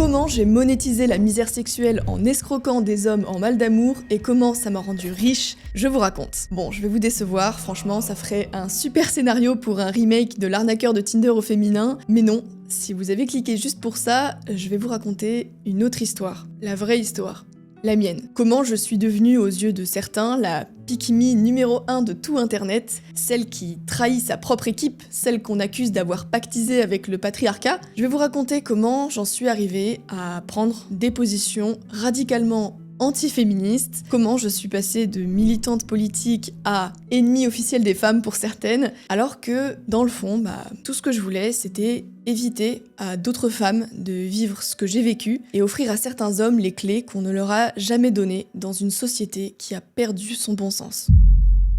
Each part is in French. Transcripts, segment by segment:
Comment j'ai monétisé la misère sexuelle en escroquant des hommes en mal d'amour et comment ça m'a rendu riche, je vous raconte. Bon, je vais vous décevoir, franchement, ça ferait un super scénario pour un remake de l'arnaqueur de Tinder au féminin, mais non, si vous avez cliqué juste pour ça, je vais vous raconter une autre histoire, la vraie histoire. La mienne. Comment je suis devenue aux yeux de certains la pick-me numéro 1 de tout internet, celle qui trahit sa propre équipe, celle qu'on accuse d'avoir pactisé avec le patriarcat. Je vais vous raconter comment j'en suis arrivée à prendre des positions radicalement anti-féministes, comment je suis passée de militante politique à ennemie officielle des femmes pour certaines, alors que dans le fond, tout ce que je voulais, c'était éviter à d'autres femmes de vivre ce que j'ai vécu et offrir à certains hommes les clés qu'on ne leur a jamais données dans une société qui a perdu son bon sens.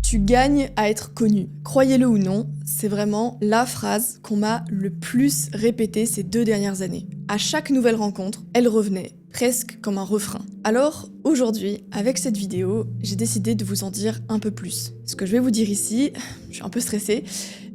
Tu gagnes à être connu. Croyez-le ou non, c'est vraiment la phrase qu'on m'a le plus répétée ces 2 dernières années. À chaque nouvelle rencontre, elle revenait, presque comme un refrain. Alors, aujourd'hui, avec cette vidéo, j'ai décidé de vous en dire un peu plus. Ce que je vais vous dire ici, je suis un peu stressée,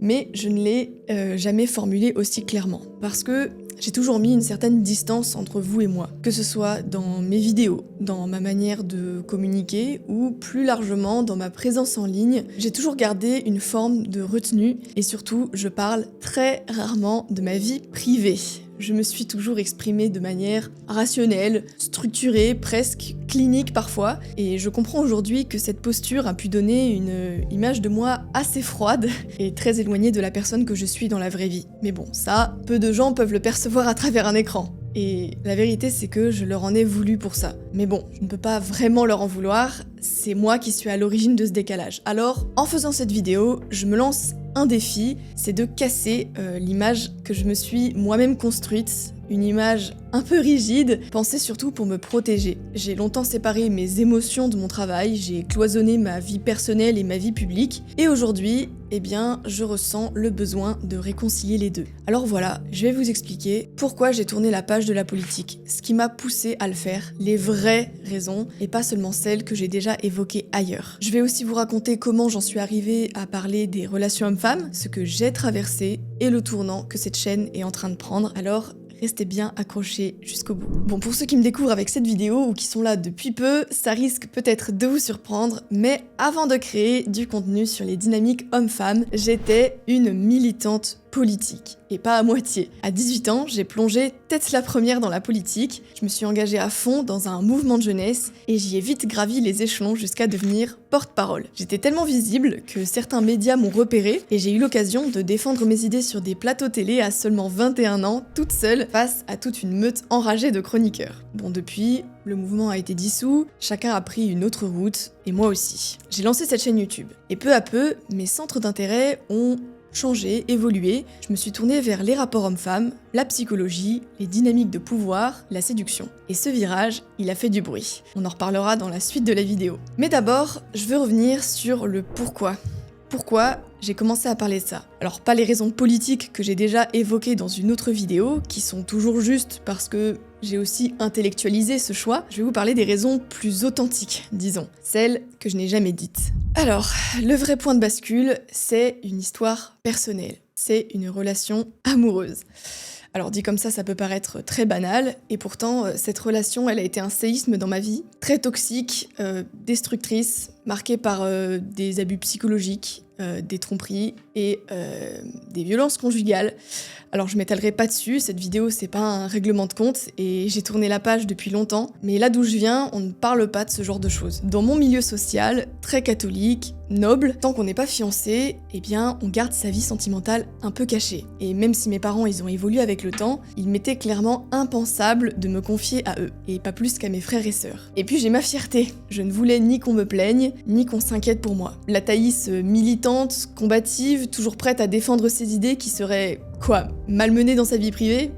mais je ne l'ai jamais formulé aussi clairement. Parce que j'ai toujours mis une certaine distance entre vous et moi, que ce soit dans mes vidéos, dans ma manière de communiquer ou plus largement dans ma présence en ligne. J'ai toujours gardé une forme de retenue et surtout, je parle très rarement de ma vie privée. Je me suis toujours exprimée de manière rationnelle, structurée, presque clinique parfois, et je comprends aujourd'hui que cette posture a pu donner une image de moi assez froide et très éloignée de la personne que je suis dans la vraie vie. Mais bon, ça, peu de gens peuvent le percevoir à travers un écran. Et la vérité, c'est que je leur en ai voulu pour ça. Mais bon, je ne peux pas vraiment leur en vouloir, c'est moi qui suis à l'origine de ce décalage. Alors, en faisant cette vidéo, je me lance un défi, c'est de casser l'image que je me suis moi-même construite, une image un peu rigide, pensée surtout pour me protéger. J'ai longtemps séparé mes émotions de mon travail, j'ai cloisonné ma vie personnelle et ma vie publique, et aujourd'hui, je ressens le besoin de réconcilier les deux. Alors voilà, je vais vous expliquer pourquoi j'ai tourné la page de la politique, ce qui m'a poussé à le faire, les vraies raisons, et pas seulement celles que j'ai déjà évoquées ailleurs. Je vais aussi vous raconter comment j'en suis arrivée à parler des relations hommes-femmes, ce que j'ai traversé, et le tournant que cette chaîne est en train de prendre. Alors, restez bien accrochés jusqu'au bout. Bon, pour ceux qui me découvrent avec cette vidéo ou qui sont là depuis peu, ça risque peut-être de vous surprendre, mais avant de créer du contenu sur les dynamiques hommes-femmes, j'étais une militante politique. Et pas à moitié. À 18 ans, j'ai plongé tête la première dans la politique, je me suis engagée à fond dans un mouvement de jeunesse et j'y ai vite gravi les échelons jusqu'à devenir porte-parole. J'étais tellement visible que certains médias m'ont repérée et j'ai eu l'occasion de défendre mes idées sur des plateaux télé à seulement 21 ans, toute seule, face à toute une meute enragée de chroniqueurs. Bon, depuis, le mouvement a été dissous, chacun a pris une autre route, et moi aussi. J'ai lancé cette chaîne YouTube. Et peu à peu, mes centres d'intérêt ont changé, évolué, je me suis tournée vers les rapports hommes-femmes, la psychologie, les dynamiques de pouvoir, la séduction. Et ce virage, il a fait du bruit. On en reparlera dans la suite de la vidéo. Mais d'abord, je veux revenir sur le pourquoi. Pourquoi j'ai commencé à parler de ça? Alors pas les raisons politiques que j'ai déjà évoquées dans une autre vidéo, qui sont toujours justes parce que j'ai aussi intellectualisé ce choix, je vais vous parler des raisons plus authentiques, disons, celles que je n'ai jamais dites. Alors, le vrai point de bascule, c'est une histoire personnelle, c'est une relation amoureuse. Alors dit comme ça peut paraître très banal, et pourtant cette relation, elle a été un séisme dans ma vie, très toxique, destructrice, marquée par des abus psychologiques, des tromperies et des violences conjugales. Alors je m'étalerai pas dessus, cette vidéo c'est pas un règlement de compte et j'ai tourné la page depuis longtemps, mais là d'où je viens, on ne parle pas de ce genre de choses. Dans mon milieu social, très catholique, noble, tant qu'on n'est pas fiancé, on garde sa vie sentimentale un peu cachée. Et même si mes parents ils ont évolué avec le temps, il m'était clairement impensable de me confier à eux, et pas plus qu'à mes frères et sœurs. Et puis j'ai ma fierté, je ne voulais ni qu'on me plaigne, ni qu'on s'inquiète pour moi. La Thaïs militante, combative, toujours prête à défendre ses idées qui seraient, malmenée dans sa vie privée?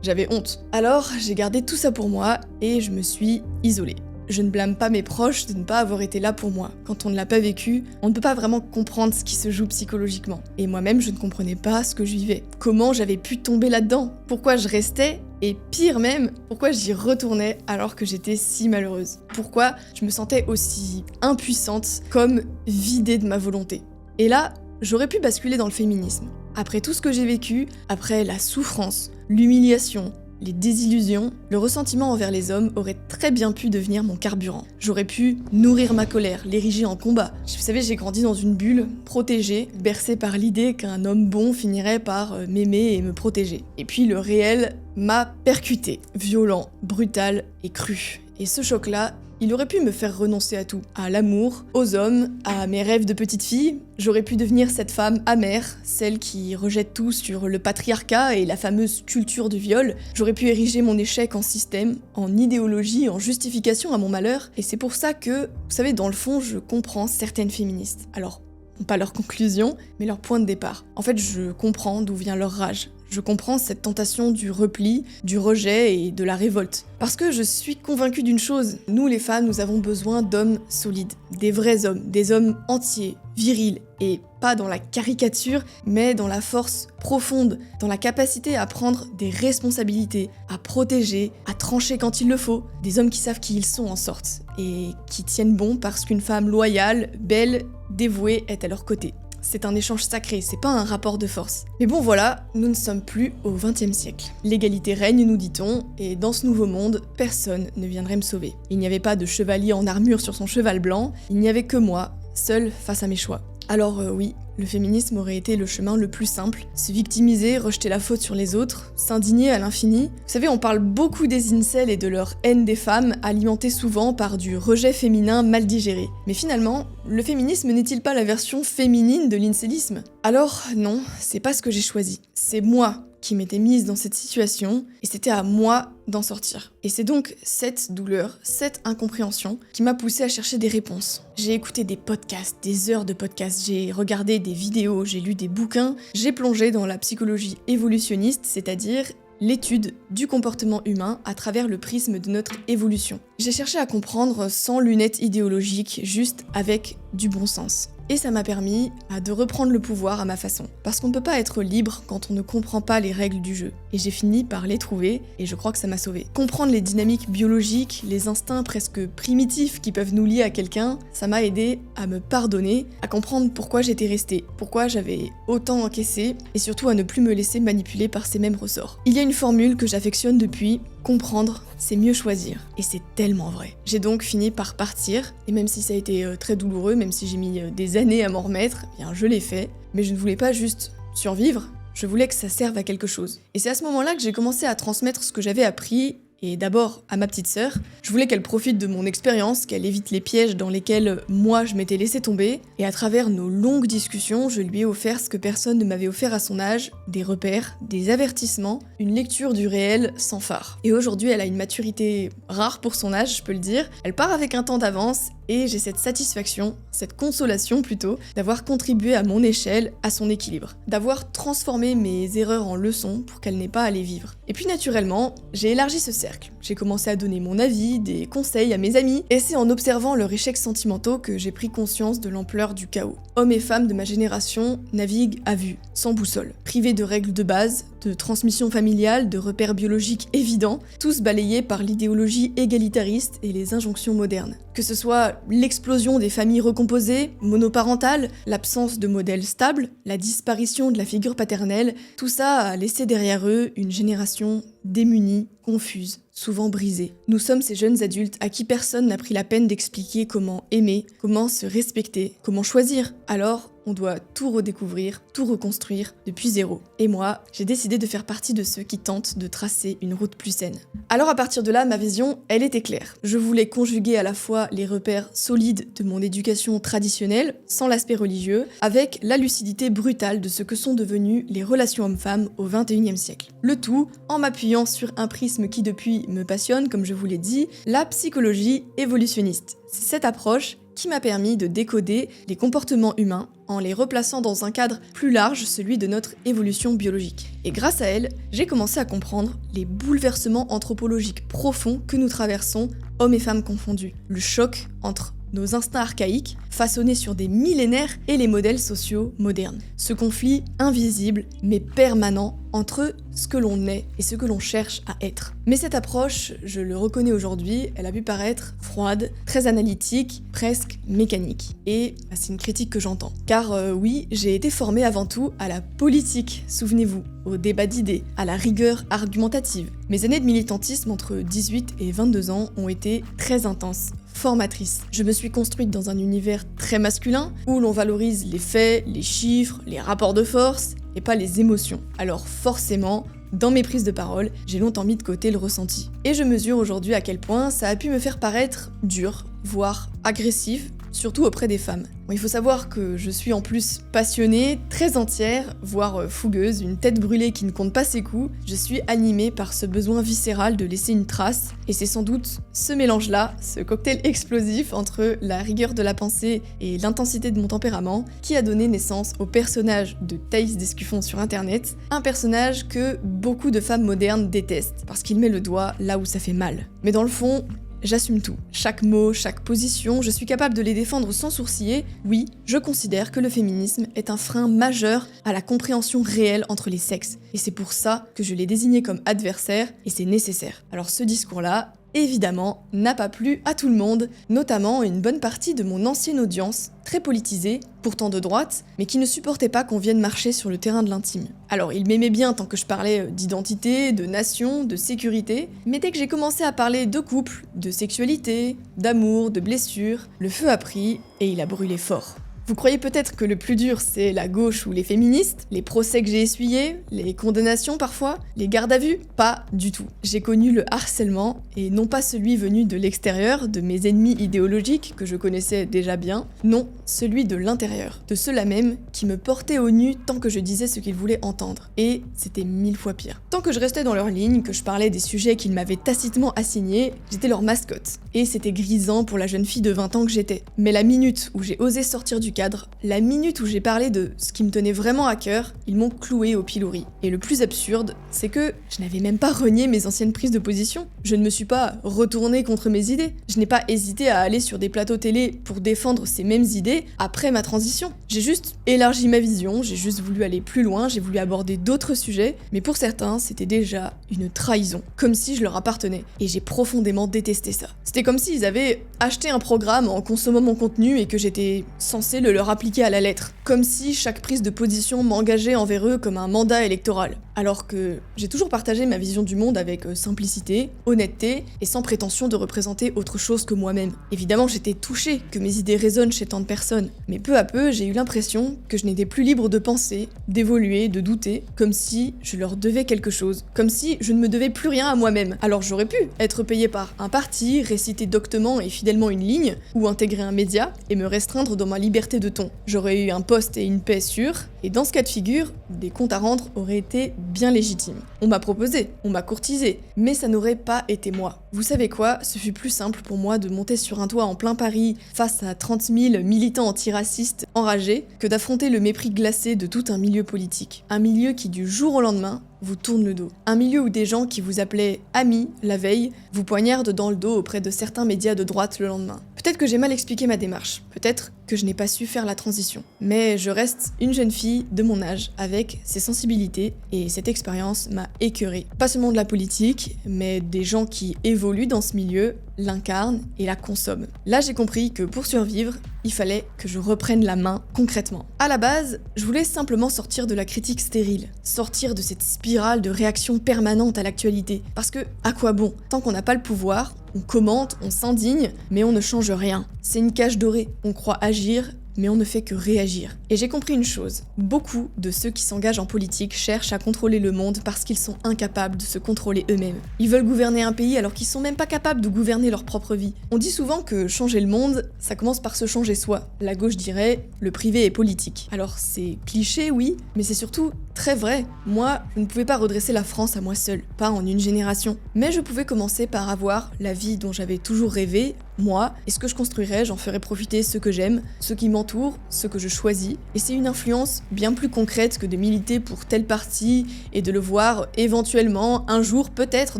J'avais honte. Alors j'ai gardé tout ça pour moi et je me suis isolée. Je ne blâme pas mes proches de ne pas avoir été là pour moi. Quand on ne l'a pas vécu, on ne peut pas vraiment comprendre ce qui se joue psychologiquement. Et moi-même, je ne comprenais pas ce que je vivais. Comment j'avais pu tomber là-dedans? Pourquoi je restais? Et pire même, pourquoi j'y retournais alors que j'étais si malheureuse? Pourquoi je me sentais aussi impuissante, comme vidée de ma volonté? Et là, j'aurais pu basculer dans le féminisme. Après tout ce que j'ai vécu, après la souffrance, l'humiliation, les désillusions, le ressentiment envers les hommes aurait très bien pu devenir mon carburant. J'aurais pu nourrir ma colère, l'ériger en combat. Vous savez, j'ai grandi dans une bulle, protégée, bercée par l'idée qu'un homme bon finirait par m'aimer et me protéger. Et puis le réel m'a percuté, violent, brutal et cru. Et ce choc-là, il aurait pu me faire renoncer à tout, à l'amour, aux hommes, à mes rêves de petite fille. J'aurais pu devenir cette femme amère, celle qui rejette tout sur le patriarcat et la fameuse culture du viol. J'aurais pu ériger mon échec en système, en idéologie, en justification à mon malheur. Et c'est pour ça que, vous savez, dans le fond, je comprends certaines féministes. Alors, pas leur conclusion, mais leur point de départ. En fait, je comprends d'où vient leur rage. Je comprends cette tentation du repli, du rejet et de la révolte. Parce que je suis convaincue d'une chose, nous les femmes, nous avons besoin d'hommes solides, des vrais hommes, des hommes entiers, virils, et pas dans la caricature, mais dans la force profonde, dans la capacité à prendre des responsabilités, à protéger, à trancher quand il le faut, des hommes qui savent qui ils sont en sorte, et qui tiennent bon parce qu'une femme loyale, belle, dévouée est à leur côté. C'est un échange sacré, c'est pas un rapport de force. Mais bon voilà, nous ne sommes plus au XXe siècle. L'égalité règne, nous dit-on, et dans ce nouveau monde, personne ne viendrait me sauver. Il n'y avait pas de chevalier en armure sur son cheval blanc, il n'y avait que moi, seule face à mes choix. Alors oui, le féminisme aurait été le chemin le plus simple, se victimiser, rejeter la faute sur les autres, s'indigner à l'infini. Vous savez, on parle beaucoup des incels et de leur haine des femmes, alimentée souvent par du rejet féminin mal digéré. Mais finalement, le féminisme n'est-il pas la version féminine de l'incelisme ? Alors non, c'est pas ce que j'ai choisi. C'est moi qui m'étais mise dans cette situation, et c'était à moi d'en sortir. Et c'est donc cette douleur, cette incompréhension qui m'a poussée à chercher des réponses. J'ai écouté des podcasts, des heures de podcasts, j'ai regardé des vidéos, j'ai lu des bouquins, j'ai plongé dans la psychologie évolutionniste, c'est-à-dire l'étude du comportement humain à travers le prisme de notre évolution. J'ai cherché à comprendre sans lunettes idéologiques, juste avec du bon sens. Et ça m'a permis de reprendre le pouvoir à ma façon. Parce qu'on ne peut pas être libre quand on ne comprend pas les règles du jeu. Et j'ai fini par les trouver, et je crois que ça m'a sauvée. Comprendre les dynamiques biologiques, les instincts presque primitifs qui peuvent nous lier à quelqu'un, ça m'a aidé à me pardonner, à comprendre pourquoi j'étais restée, pourquoi j'avais autant encaissé, et surtout à ne plus me laisser manipuler par ces mêmes ressorts. Il y a une formule que j'affectionne depuis: comprendre, c'est mieux choisir. Et c'est tellement vrai. J'ai donc fini par partir, et même si ça a été très douloureux, même si j'ai mis des années à m'en remettre, eh bien je l'ai fait. Mais je ne voulais pas juste survivre, je voulais que ça serve à quelque chose. Et c'est à ce moment-là que j'ai commencé à transmettre ce que j'avais appris, et d'abord à ma petite sœur. Je voulais qu'elle profite de mon expérience, qu'elle évite les pièges dans lesquels moi je m'étais laissé tomber, et à travers nos longues discussions, je lui ai offert ce que personne ne m'avait offert à son âge, des repères, des avertissements, une lecture du réel sans phare. Et aujourd'hui, elle a une maturité rare pour son âge, je peux le dire. Elle part avec un temps d'avance, et j'ai cette satisfaction, cette consolation plutôt, d'avoir contribué à mon échelle, à son équilibre, d'avoir transformé mes erreurs en leçons pour qu'elle n'ait pas à les vivre. Et puis naturellement, j'ai élargi ce cercle. J'ai commencé à donner mon avis, des conseils à mes amis, et c'est en observant leurs échecs sentimentaux que j'ai pris conscience de l'ampleur du chaos. Hommes et femmes de ma génération naviguent à vue, sans boussole, privés de règles de base, de transmission familiale, de repères biologiques évidents, tous balayés par l'idéologie égalitariste et les injonctions modernes. Que ce soit l'explosion des familles recomposées, monoparentales, l'absence de modèles stables, la disparition de la figure paternelle, tout ça a laissé derrière eux une génération démunie, confuse, souvent brisée. Nous sommes ces jeunes adultes à qui personne n'a pris la peine d'expliquer comment aimer, comment se respecter, comment choisir. Alors, on doit tout redécouvrir, tout reconstruire depuis zéro. Et moi, j'ai décidé de faire partie de ceux qui tentent de tracer une route plus saine. Alors à partir de là, ma vision, elle était claire. Je voulais conjuguer à la fois les repères solides de mon éducation traditionnelle, sans l'aspect religieux, avec la lucidité brutale de ce que sont devenues les relations hommes-femmes au XXIe siècle. Le tout en m'appuyant sur un prisme qui depuis me passionne, comme je vous l'ai dit, la psychologie évolutionniste. C'est cette approche qui m'a permis de décoder les comportements humains en les replaçant dans un cadre plus large, celui de notre évolution biologique. Et grâce à elle, j'ai commencé à comprendre les bouleversements anthropologiques profonds que nous traversons, hommes et femmes confondus. Le choc entre nos instincts archaïques, façonnés sur des millénaires, et les modèles sociaux modernes. Ce conflit invisible, mais permanent, entre ce que l'on est et ce que l'on cherche à être. Mais cette approche, je le reconnais aujourd'hui, elle a pu paraître froide, très analytique, presque mécanique. Et c'est une critique que j'entends. Car oui, j'ai été formée avant tout à la politique, souvenez-vous, au débat d'idées, à la rigueur argumentative. Mes années de militantisme entre 18 et 22 ans ont été très intenses, formatrices. Je me suis construite dans un univers très masculin, où l'on valorise les faits, les chiffres, les rapports de force, et pas les émotions. Alors forcément, dans mes prises de parole, j'ai longtemps mis de côté le ressenti. Et je mesure aujourd'hui à quel point ça a pu me faire paraître dur, voire agressif, surtout auprès des femmes. Bon, il faut savoir que je suis en plus passionnée, très entière, voire fougueuse, une tête brûlée qui ne compte pas ses coups. Je suis animée par ce besoin viscéral de laisser une trace, et c'est sans doute ce mélange-là, ce cocktail explosif entre la rigueur de la pensée et l'intensité de mon tempérament, qui a donné naissance au personnage de Thaïs Descuffon sur internet, un personnage que beaucoup de femmes modernes détestent, parce qu'il met le doigt là où ça fait mal. Mais dans le fond, j'assume tout. Chaque mot, chaque position, je suis capable de les défendre sans sourciller. Oui, je considère que le féminisme est un frein majeur à la compréhension réelle entre les sexes. Et c'est pour ça que je l'ai désigné comme adversaire, et c'est nécessaire. Alors ce discours-là, évidemment, n'a pas plu à tout le monde, notamment une bonne partie de mon ancienne audience, très politisée, pourtant de droite, mais qui ne supportait pas qu'on vienne marcher sur le terrain de l'intime. Alors, ils m'aimaient bien tant que je parlais d'identité, de nation, de sécurité, mais dès que j'ai commencé à parler de couple, de sexualité, d'amour, de blessures, le feu a pris et il a brûlé fort. Vous croyez peut-être que le plus dur, c'est la gauche ou les féministes, les procès que j'ai essuyés, les condamnations parfois, les gardes à vue? Pas du tout. J'ai connu le harcèlement, et non pas celui venu de l'extérieur, de mes ennemis idéologiques que je connaissais déjà bien, non, celui de l'intérieur, de ceux-là même qui me portaient au nu tant que je disais ce qu'ils voulaient entendre. Et c'était 1000 fois pire. Tant que je restais dans leur ligne, que je parlais des sujets qu'ils m'avaient tacitement assignés, j'étais leur mascotte. Et c'était grisant pour la jeune fille de 20 ans que j'étais. Mais la minute où j'ai osé sortir du cadre, la minute où j'ai parlé de ce qui me tenait vraiment à cœur, ils m'ont cloué au pilori. Et le plus absurde, c'est que je n'avais même pas renié mes anciennes prises de position. Je ne me suis pas retournée contre mes idées. Je n'ai pas hésité à aller sur des plateaux télé pour défendre ces mêmes idées après ma transition. J'ai juste élargi ma vision, j'ai juste voulu aller plus loin, j'ai voulu aborder d'autres sujets, mais pour certains, c'était déjà une trahison, comme si je leur appartenais. Et j'ai profondément détesté ça. C'était comme s'ils avaient acheté un programme en consommant mon contenu et que j'étais censée le leur appliquer à la lettre. Comme si chaque prise de position m'engageait envers eux comme un mandat électoral. Alors que j'ai toujours partagé ma vision du monde avec simplicité, honnêteté et sans prétention de représenter autre chose que moi-même. Évidemment, j'étais touchée que mes idées résonnent chez tant de personnes, mais peu à peu, j'ai eu l'impression que je n'étais plus libre de penser, d'évoluer, de douter, comme si je leur devais quelque chose, comme si je ne me devais plus rien à moi-même. Alors j'aurais pu être payée par un parti, réciter doctement et fidèlement une ligne, ou intégrer un média et me restreindre dans ma liberté de ton. J'aurais eu un poste et une paix sûre, et dans ce cas de figure, des comptes à rendre auraient été bien légitimes. On m'a proposé, on m'a courtisé, mais ça n'aurait pas été moi. Vous savez quoi, ce fut plus simple pour moi de monter sur un toit en plein Paris face à 30 000 militants antiracistes enragés que d'affronter le mépris glacé de tout un milieu politique. Un milieu qui du jour au lendemain vous tourne le dos. Un milieu où des gens qui vous appelaient amis la veille vous poignardent dans le dos auprès de certains médias de droite le lendemain. Peut-être que j'ai mal expliqué ma démarche, peut-être que je n'ai pas su faire la transition, mais je reste une jeune fille de mon âge avec ses sensibilités et cette expérience m'a écœurée. Pas seulement de la politique, mais des gens qui évoluent dans ce milieu, l'incarnent et la consomment. Là j'ai compris que pour survivre, il fallait que je reprenne la main concrètement. À la base, je voulais simplement sortir de la critique stérile, sortir de cette spirale de réaction permanente à l'actualité. Parce que, à quoi bon? Tant qu'on n'a pas le pouvoir, on commente, on s'indigne, mais on ne change rien. C'est une cage dorée, on croit agir, mais on ne fait que réagir. Et j'ai compris une chose, beaucoup de ceux qui s'engagent en politique cherchent à contrôler le monde parce qu'ils sont incapables de se contrôler eux-mêmes. Ils veulent gouverner un pays alors qu'ils sont même pas capables de gouverner leur propre vie. On dit souvent que changer le monde, ça commence par se changer soi. La gauche dirait, le privé est politique. Alors c'est cliché, oui, mais c'est surtout très vrai. Moi, je ne pouvais pas redresser la France à moi seule, pas en une génération. Mais je pouvais commencer par avoir la vie dont j'avais toujours rêvé, moi, et ce que je construirai, j'en ferai profiter ceux que j'aime, ceux qui m'entourent, ceux que je choisis, et c'est une influence bien plus concrète que de militer pour tel parti et de le voir éventuellement, un jour peut-être,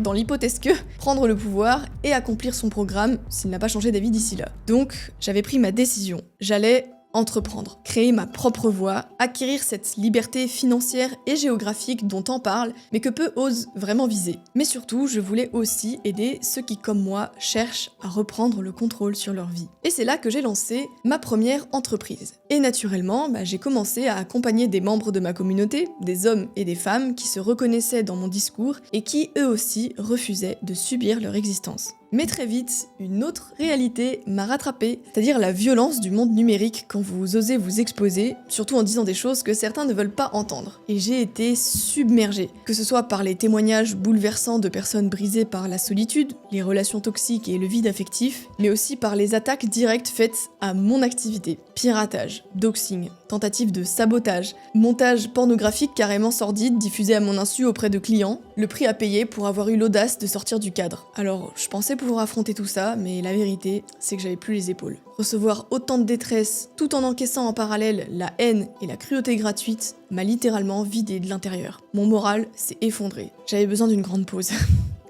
dans l'hypothèse que, prendre le pouvoir et accomplir son programme s'il n'a pas changé d'avis d'ici là. Donc, j'avais pris ma décision. J'allais entreprendre, créer ma propre voie, acquérir cette liberté financière et géographique dont on parle, mais que peu osent vraiment viser. Mais surtout, je voulais aussi aider ceux qui, comme moi, cherchent à reprendre le contrôle sur leur vie. Et c'est là que j'ai lancé ma première entreprise. Et naturellement, j'ai commencé à accompagner des membres de ma communauté, des hommes et des femmes qui se reconnaissaient dans mon discours et qui, eux aussi, refusaient de subir leur existence. Mais très vite, une autre réalité m'a rattrapée, c'est-à-dire la violence du monde numérique quand vous osez vous exposer, surtout en disant des choses que certains ne veulent pas entendre. Et j'ai été submergée, que ce soit par les témoignages bouleversants de personnes brisées par la solitude, les relations toxiques et le vide affectif, mais aussi par les attaques directes faites à mon activité. Piratage, doxing, tentative de sabotage, montage pornographique carrément sordide diffusé à mon insu auprès de clients, le prix à payer pour avoir eu l'audace de sortir du cadre. Alors, je pensais pouvoir affronter tout ça, mais la vérité, c'est que j'avais plus les épaules. Recevoir autant de détresse, tout en encaissant en parallèle la haine et la cruauté gratuite, m'a littéralement vidé de l'intérieur. Mon moral s'est effondré. J'avais besoin d'une grande pause.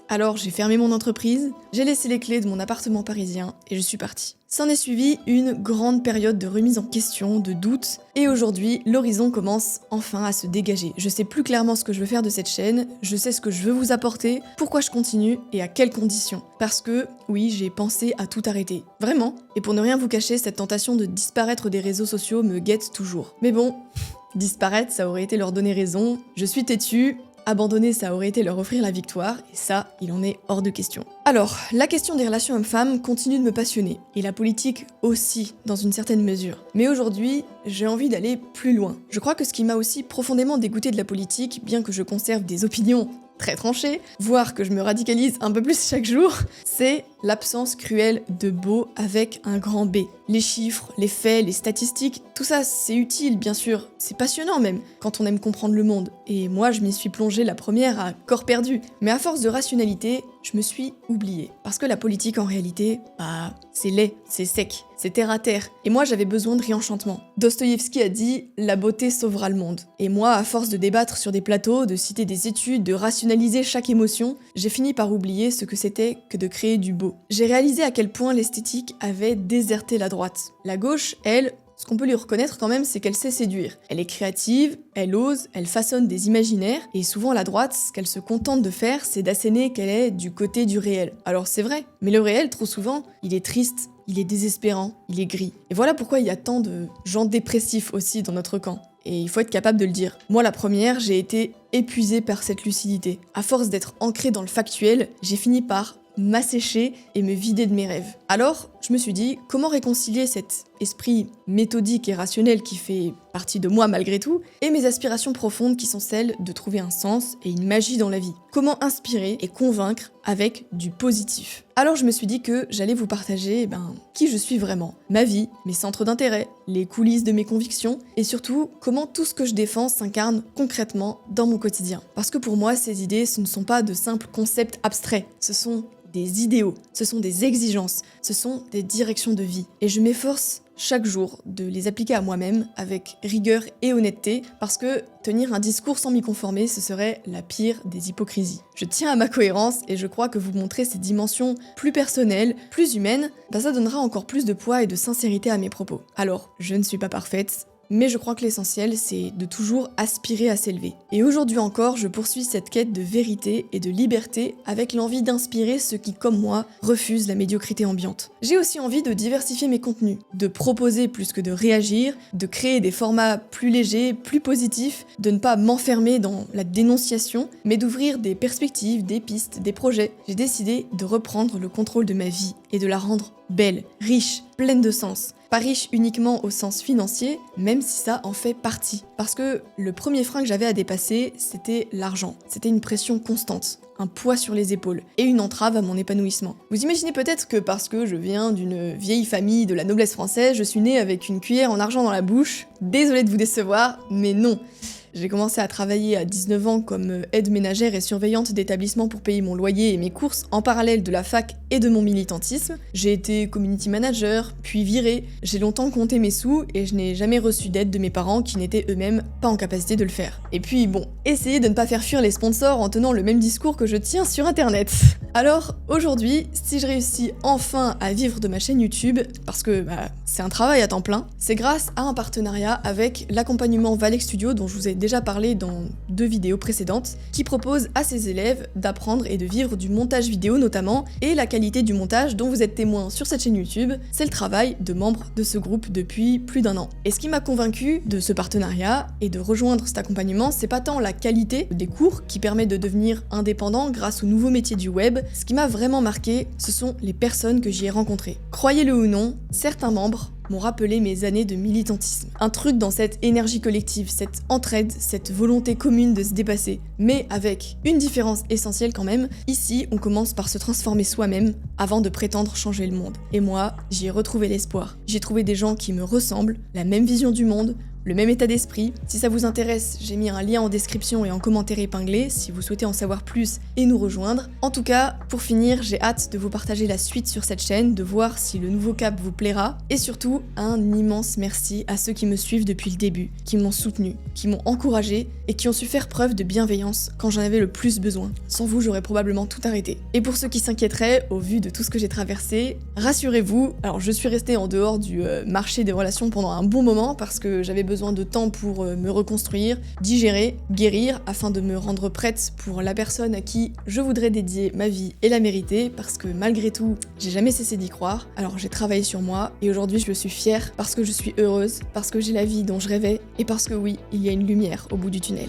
Alors j'ai fermé mon entreprise, j'ai laissé les clés de mon appartement parisien et je suis partie. S'en est suivi une grande période de remise en question, de doute, et aujourd'hui, l'horizon commence enfin à se dégager. Je sais plus clairement ce que je veux faire de cette chaîne, je sais ce que je veux vous apporter, pourquoi je continue et à quelles conditions. Parce que, oui, j'ai pensé à tout arrêter. Vraiment. Et pour ne rien vous cacher, cette tentation de disparaître des réseaux sociaux me guette toujours. Mais bon, disparaître, ça aurait été leur donner raison, je suis têtue. Abandonner, ça aurait été leur offrir la victoire, et ça, il en est hors de question. Alors, la question des relations hommes-femmes continue de me passionner, et la politique aussi, dans une certaine mesure. Mais aujourd'hui, j'ai envie d'aller plus loin. Je crois que ce qui m'a aussi profondément dégoûté de la politique, bien que je conserve des opinions très tranchées, voire que je me radicalise un peu plus chaque jour, c'est l'absence cruelle de beau avec un grand B. Les chiffres, les faits, les statistiques, tout ça c'est utile bien sûr, c'est passionnant même, quand on aime comprendre le monde. Et moi je m'y suis plongée la première à corps perdu. Mais à force de rationalité, je me suis oubliée. Parce que la politique en réalité, c'est laid, c'est sec, c'est terre à terre. Et moi j'avais besoin de réenchantement. Dostoïevski a dit « la beauté sauvera le monde ». Et moi, à force de débattre sur des plateaux, de citer des études, de rationaliser chaque émotion, j'ai fini par oublier ce que c'était que de créer du beau. J'ai réalisé à quel point l'esthétique avait déserté la droite. La gauche, elle, ce qu'on peut lui reconnaître quand même, c'est qu'elle sait séduire. Elle est créative, elle ose, elle façonne des imaginaires, et souvent la droite, ce qu'elle se contente de faire, c'est d'asséner qu'elle est du côté du réel. Alors c'est vrai, mais le réel, trop souvent, il est triste, il est désespérant, il est gris. Et voilà pourquoi il y a tant de gens dépressifs aussi dans notre camp. Et il faut être capable de le dire. Moi, la première, j'ai été épuisée par cette lucidité. À force d'être ancrée dans le factuel, j'ai fini par m'assécher et me vider de mes rêves. Alors, je me suis dit, comment réconcilier cet esprit méthodique et rationnel qui fait partie de moi malgré tout, et mes aspirations profondes qui sont celles de trouver un sens et une magie dans la vie. Comment inspirer et convaincre avec du positif. Alors je me suis dit que j'allais vous partager qui je suis vraiment, ma vie, mes centres d'intérêt, les coulisses de mes convictions, et surtout comment tout ce que je défends s'incarne concrètement dans mon quotidien. Parce que pour moi, ces idées, ce ne sont pas de simples concepts abstraits, ce sont des idéaux, ce sont des exigences, ce sont des directions de vie. Et je m'efforce chaque jour de les appliquer à moi-même avec rigueur et honnêteté, parce que tenir un discours sans m'y conformer, ce serait la pire des hypocrisies. Je tiens à ma cohérence et je crois que vous montrer ces dimensions plus personnelles, plus humaines, ça donnera encore plus de poids et de sincérité à mes propos. Alors, je ne suis pas parfaite, mais je crois que l'essentiel, c'est de toujours aspirer à s'élever. Et aujourd'hui encore, je poursuis cette quête de vérité et de liberté avec l'envie d'inspirer ceux qui, comme moi, refusent la médiocrité ambiante. J'ai aussi envie de diversifier mes contenus, de proposer plus que de réagir, de créer des formats plus légers, plus positifs, de ne pas m'enfermer dans la dénonciation, mais d'ouvrir des perspectives, des pistes, des projets. J'ai décidé de reprendre le contrôle de ma vie et de la rendre belle, riche, pleine de sens. Pas riche uniquement au sens financier, même si ça en fait partie. Parce que le premier frein que j'avais à dépasser, c'était l'argent. C'était une pression constante, un poids sur les épaules, et une entrave à mon épanouissement. Vous imaginez peut-être que parce que je viens d'une vieille famille de la noblesse française, je suis née avec une cuillère en argent dans la bouche. Désolée de vous décevoir, mais non. J'ai commencé à travailler à 19 ans comme aide ménagère et surveillante d'établissement pour payer mon loyer et mes courses en parallèle de la fac et de mon militantisme. J'ai été community manager, puis virée. J'ai longtemps compté mes sous et je n'ai jamais reçu d'aide de mes parents qui n'étaient eux-mêmes pas en capacité de le faire. Et puis bon, essayez de ne pas faire fuir les sponsors en tenant le même discours que je tiens sur internet. Alors aujourd'hui, si je réussis enfin à vivre de ma chaîne YouTube, parce que c'est un travail à temps plein, c'est grâce à un partenariat avec l'accompagnement Valec Studio dont je vous ai déjà parlé dans 2 vidéos précédentes, qui propose à ses élèves d'apprendre et de vivre du montage vidéo notamment, et la qualité du montage dont vous êtes témoin sur cette chaîne YouTube, c'est le travail de membres de ce groupe depuis plus d'1 an. Et ce qui m'a convaincu de ce partenariat et de rejoindre cet accompagnement, c'est pas tant la qualité des cours qui permet de devenir indépendant grâce aux nouveaux métiers du web, ce qui m'a vraiment marqué, ce sont les personnes que j'y ai rencontrées. Croyez-le ou non, certains membres m'ont rappelé mes années de militantisme. Un truc dans cette énergie collective, cette entraide, cette volonté commune de se dépasser. Mais avec une différence essentielle quand même, ici on commence par se transformer soi-même avant de prétendre changer le monde. Et moi, j'y ai retrouvé l'espoir. J'ai trouvé des gens qui me ressemblent, la même vision du monde, le même état d'esprit. Si ça vous intéresse, j'ai mis un lien en description et en commentaire épinglé si vous souhaitez en savoir plus et nous rejoindre. En tout cas, pour finir, j'ai hâte de vous partager la suite sur cette chaîne, de voir si le nouveau cap vous plaira, et surtout, un immense merci à ceux qui me suivent depuis le début, qui m'ont soutenu, qui m'ont encouragé et qui ont su faire preuve de bienveillance quand j'en avais le plus besoin. Sans vous, j'aurais probablement tout arrêté. Et pour ceux qui s'inquiéteraient, au vu de tout ce que j'ai traversé, rassurez-vous, alors je suis restée en dehors du marché des relations pendant un bon moment parce que j'avais besoin de temps pour me reconstruire, digérer, guérir, afin de me rendre prête pour la personne à qui je voudrais dédier ma vie et la mériter, parce que malgré tout, j'ai jamais cessé d'y croire. Alors j'ai travaillé sur moi, et aujourd'hui je suis fière parce que je suis heureuse, parce que j'ai la vie dont je rêvais, et parce que oui, il y a une lumière au bout du tunnel.